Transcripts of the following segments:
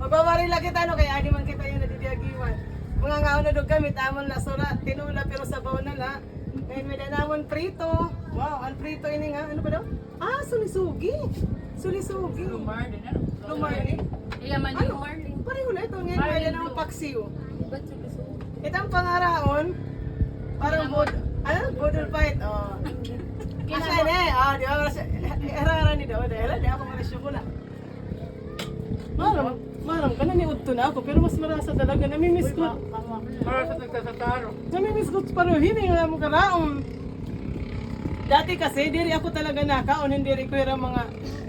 Mabawari lang kita, no? Kaya di man kita yung nadidiagiwan. Mga ngaon na dog kami, tamon na sura, tinula pero sabaw na la. Ngayon may danamon prito. Wow, ang prito ini nga, ano ba daw? Ah, sulisugi. Sulisugi. Lumar din ano? Lumar din. Iya man Ano? yung Marlin. Pareho na ito. Ngayon may danamon paksiw. Ba't suliso? Itang pangaraon, parang bodol fight. Oh. Asa na eh. Ah, di ba? Era-era ni daw. Dahil di ako marisyo ko na. Marang ka na ni Udto na ako. Pero mas marasa talaga. Namimiss ko. Para sa nagkasataro. Namimiss ko pero hindi nga mo karaon. Dati kasi, diri ako talaga nakaon. Hindi rin ko yung mga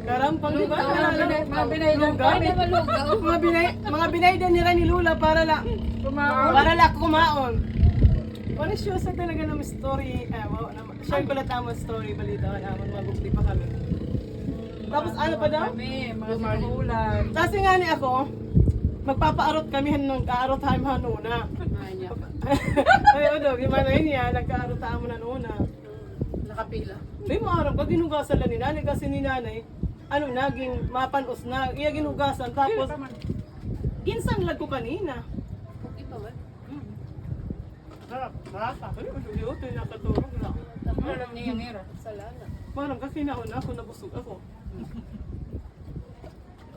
karampang. Di ba? Mga binaydan Lugaw. Ay, malugaw. Mga binaydan nila ni Lula para la ako kumaon. Marisyosa talaga ng story. Share ko lang tamang story. Balita ko naman. Mabukti pa kami. Tapos ano pa daw? Kami, mga sinulan. Kasi nga ni ako, magpapaarot kami ng kaarot time hanuna. Ay, ano, gimana yun yan, nagkaarot tayo mo na nuna. Nakapila. May maarap ka, ginugasan lang ni nanay kasi ni nanay, ano, naging mapanos na, iya ginugasan, tapos, ginsan lag ko kanina. Okay pa ba? Sarap, marasa. Ay, yun, ito yung nakaturog na. Ano lang niya yung hira? Salana. Marang kasi nauna ako, nabusog ako.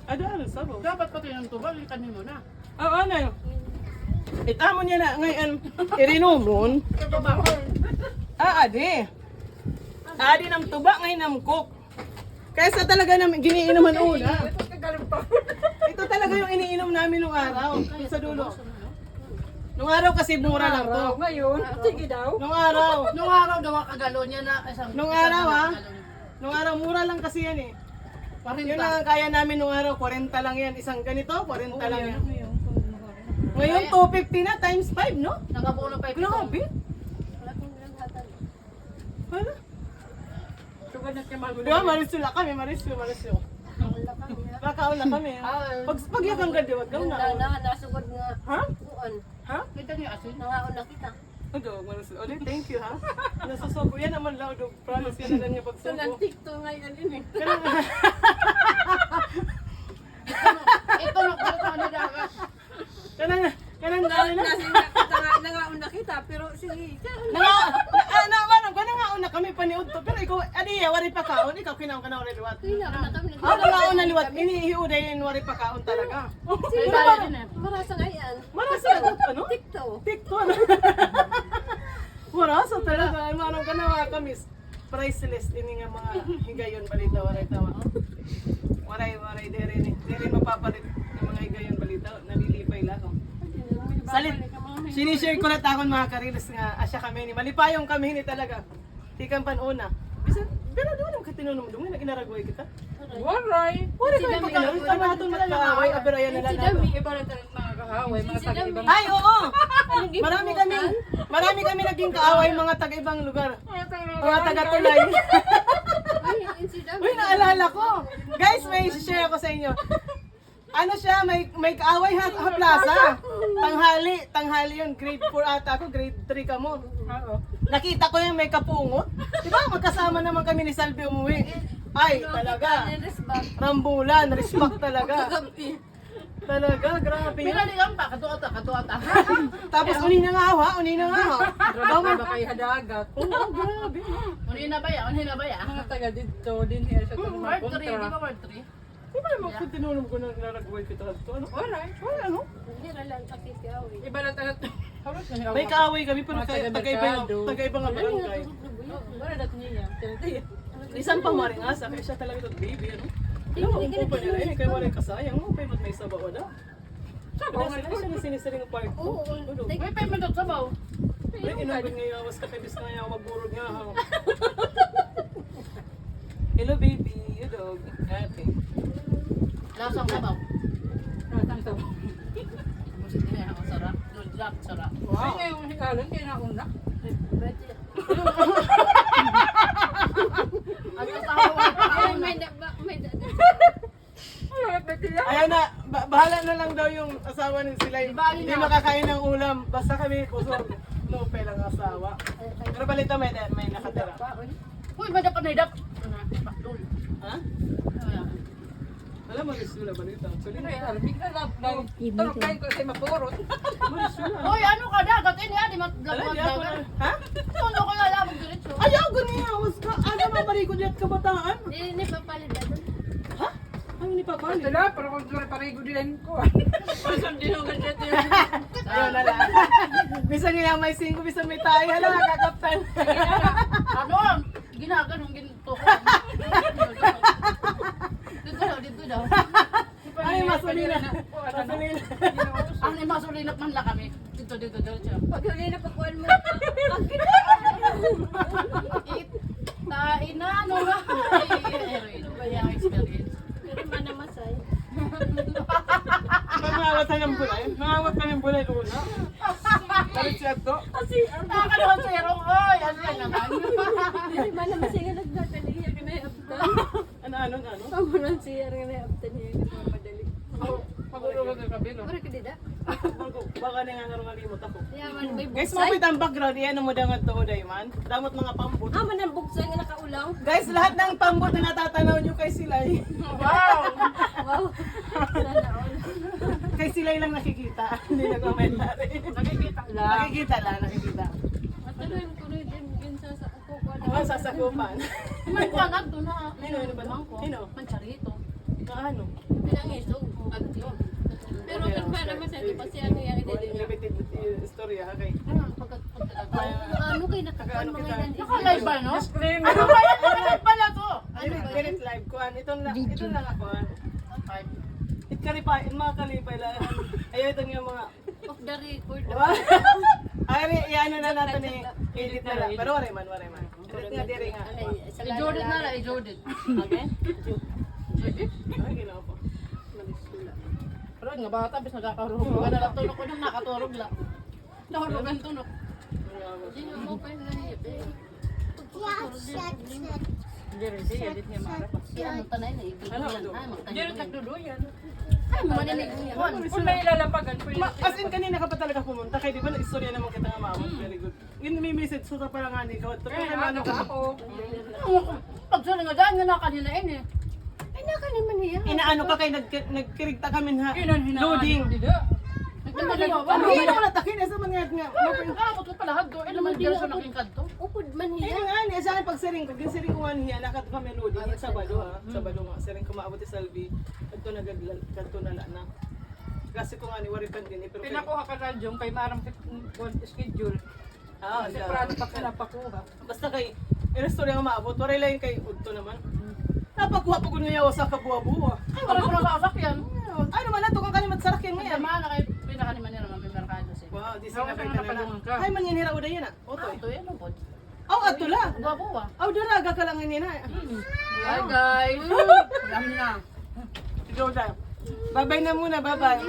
Ano, sabaw. Dapat pati ng tubal, ikanin mo na. Ano yun? Itamo niya na ngayon, irinumon. Ito ba? Adi. Adi ng tuba ngayon ng cook. Kaysa talaga namin giniinuman una. Ito kagaling pa. Ito talaga yung iniinom namin nung araw. Yung sa dulo. Nung araw kasi mura lang to. Ngayon, sige daw. Nung araw. Nung araw daw ang kagalo niya na isang... Nung araw Nung araw mura lang kasi yan eh. Yun ang kaya namin nung araw. 40 lang yan. Isang ganito, 40 lang yan. Ngayon 250 na times 5, no? Nakabuo na pa ito. Grabe. Wala kong hatan. Ano? Sugad na siya magulo. Di ba, Marisol na kami, Marisol. Wala kami. Nakaon na kami. Pag yakang gadiwag, gawin na. Nasugod nga. Ha? Kuan. Ha? Kita niyo asin. Nangaon na kita. Ano, Marisol? Ulit, thank you ha. Nasusubo. Yan naman lang, promise yan na lang niya So, pagsubo. nag-tikto ngayon ini. Ito lang, ito lang nila. Kanang dali na. Nangaon na kita, pero sige. Nangaon na kami paniud to. Pero ikaw, adiya, wari pa kaon. Ikaw kinaon ka na wari liwat. Kailangan na kami. Nangaon na liwat. Inihiuday yung wari pa kaon talaga. Sige ba? Marasa nga yan. Marasa, ano? Tikto. Tikto na. Marasa talaga. Manong ka na mga kamis. Priceless. Ini nga mga higayon balita. Waray tawa. Waray. Dere mapapalit ng mga higayon balita. Nalilipay lang. Salit. Sinishare ko na takon mga karilas nga asya kami ni malipayong kami ni talaga. Tikan panuna. Bisan pero doon ang katinunong dumi na inaragway kita. Waray. Wala kami pagkaon ka naton magkaaway abirayan na lang nato. Iba na talagang mga kahaway, mga taga-ibang. Ay oo. Marami kami naging kaaway mga taga-ibang lugar. Mga taga-tulay. Ay, incident. Uy, naalala ko. Guys, may share ako sa inyo. Ano siya, may kaaway haplasa. Tanghali yun. Grade 4 ata ako, grade 3 ka mo. Nakita ko yung may kapungot. Diba, magkasama naman kami ni Salvi umuwi. Ay, talaga. Rambulan, respect talaga. Talaga, grabe yun. Pinaligan pa, katuata. Tapos uni na nga ha. Grabe ba kayo hadagat? Oo, grabe. Unhin na ba ya? Mga taga dito, din here sa itong mga kontra. Di ba ward 3? Di ba yung magkatinunong ko na naragway kita dito? Ano? Alright. Ano? Hindi na lang pakisiyawi. Iba lang taga May kaaway kami pero Mga taga-iba nga barangay. Wala natin niya. Isang pamaringasa, kaya siya talaga ito baby, ano? Alam mo, upo pa nila yun, kaya wala kasayang mo, kaya may sabaw na. Sabaw Kaya sila siya na sinisiring ang part ko. Oo. May payment at sabaw. Ay, inabot nga yung awas ka, kaya bis na nga magburog nga ha. Hello baby, you dog. Ate. Lasang sabaw. Lasang sabaw. Musit niya ang sarap. Dulak, sarap. Wow. Ay, ngayon higalan, kaya nauna. Ang asawa. Ay, may Ayan na, bahala na lang daw yung asawa ni sila. Hindi makakain ng ulam, basta kami busog. No, pelang asawa. Pero balita may nakatira. Uy, may dapat na idap. Pakdul. Ha? Alam mo, Risula, balita. Actually, Bigla na tulog kayo ko sa mapurot. Hoy, ano ka dagat? Ini adi Alam, matlabot di ako dagat. na. Ha? Ano ko lalabog diretso? Ayaw, ganyan. Was ka. Ano ba balik ko diyan kabataan? Hindi papalit na doon. Ha? Ano ni Papa? Ito na, pero kung doon parigo din ko. Pasang din ang gadget yun. Ayaw na lang. Bisa nila may 5, bisa may tayo. Hala, kakaptan. Ano? Ginaganong ginto. Dito daw. Ay, masulila. Masulila. Ang masulilat man lang kami. Dito diretso. Pag huli na pagkuhan mo. Tain na, ano ba? Kaya experience. Pero manamasay. Mangawat ka ng bulay. Mangawat ka ng bulay, Luna. Palit siya to. Nakakalawan sa erong. Oy, ano yan naman? Pero manamasay nga nagdadali niya kinayaptan. Ano? Pamunan siya nga kinayaptan niya madali. Pagulungan ng kabilo. Puro ka dida. Baka na nga nalimot ako. Yaman may Guys, buksay. mapit ang background. Yan mo dangat to, Dayman. Damot mga pambot. Ah, man ang buksay nga nakaulang. Guys, lahat ng pambot na natatanaw nyo kay Silay. Wow! Wow. Sana all. Kay Silay lang nakikita. Hindi nag-commentary. Nakikita lang. Nakikita lang, nakikita. Matagal ko rin din sa kukuha na. Mga sasakupan. May kuwanag doon na. Ano ba? Sino? Mancharito. Ano? Pinangisog. Agti. Pero kung para masaya pa siya ano yung idili niya. Limited istorya, okay. Ano kayo nakakaon mga yan? Naka-live ba, no? Disclaimer. Ano ba yan? Naka-live pala to. Direct live ko. Itong lang ako. It kalipay, mga kalipay lang. Ayaw itong yung mga... Off the record. Ay, ano na natin eh. Edit na lang. Pero wari man. Edit nga, diri nga. I-Jordan na lang, i-Jordan. Okay? Ay, ginawa ko. Malisula. Pero nga bata, bis nagkakaroon ko na lang tulog ko nung nakaturog lang. Nahurugan tulog. Sino mo pa yung lahip eh? Hindi rin siya, edit niya marap. Si ano tanay na, ibigyan. Hindi rin nagduduyan. Ay, maninig niya. Kung may lalapagan, pwede. As in, kanina ka pa talaga pumunta. Kaya di ba na-istorya naman kita nga maamot. Very good. Yun may message. So, pa lang nga ni ikaw. Eh, ano ka ako? Pag sila nga daan nga na kanina eh. Ay, nakaliman niya. Inaano ka kay nagkirigta kami ha. Kinanhinaan. Loading. Nagdadali ako. Ano yun ako natakin? Asa man nga nga. Nakakot ko pala haddo. Eh naman dyan sa naking kanto. Upod man Eh niya. nga ni sa akin pag siring ko, yung siring ko nga niya nakat kami loading sa Sabado ha. Sabado nga siring ko maabot sa Salvi. Kadto na kadto na na. Kasi ko nga ni waripan din eh pero Pinakuha ka na dyan kay Marang schedule. Kasi prado pa ka napakuha. basta kay restaurant nga maabot wala lang kay udto naman. Napakuha pa ko niya sa kabuwa-buwa. Ay, wala ko na sa asakyan. Ano man nato kang kalimat sa rakin Ay, ngayon. tama na kayo pinakaniman nila ng merkado siya. Wow, di Ikaw sila ka kay na napalungan ka. Ay man yan hira uday na. Otoy. Ito yan ang pod. Aw atula. Babuwa. Aw diraga ka lang niya na. Hi guys. Alam na. Ikaw na. Bye-bye na muna, bye-bye.